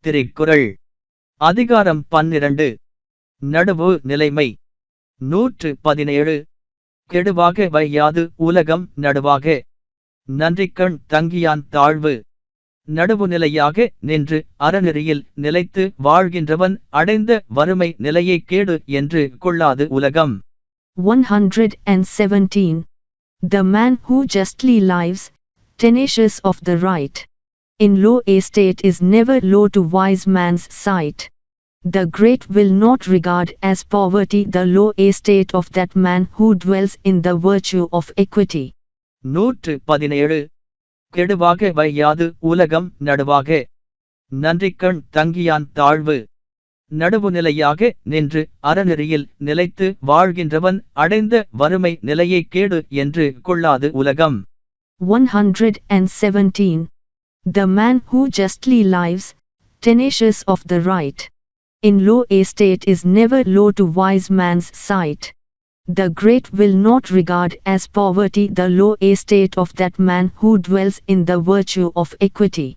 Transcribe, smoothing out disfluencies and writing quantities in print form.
திருக்குறள் அதிகாரம் 12 நடுவு நிலைமை 117 கெடுவாக வையாது உலகம் நடுவாக நன்றிக்கண் தங்கியான் தாழ்வு நடுவுநிலையாக நின்று அறநெறியில் நிலைத்து வாழ்கின்றவன் அடைந்த வறுமை நிலையை கேடு என்று கொள்ளாது உலகம். 117. The man who justly lives, tenacious of the right, in low estate is never low to wise man's sight. The great will not regard as poverty the low estate of that man who dwells in the virtue of equity. 117 கெடுவாக வையாது உலகம் நடுவாக நன்றிக்கண் தங்கியான் தாழ்வு நடுவுநிலையாக நின்று அறநெறியில் நிலைத்து வாழ்கின்றவன் அடைந்த வறுமை நிலையை கேடு என்று கொள்ளாது உலகம். 117. The man who justly lives, tenacious of the right, in low estate is never low to wise man's sight. The great will not regard as poverty the low estate of that man who dwells in the virtue of equity.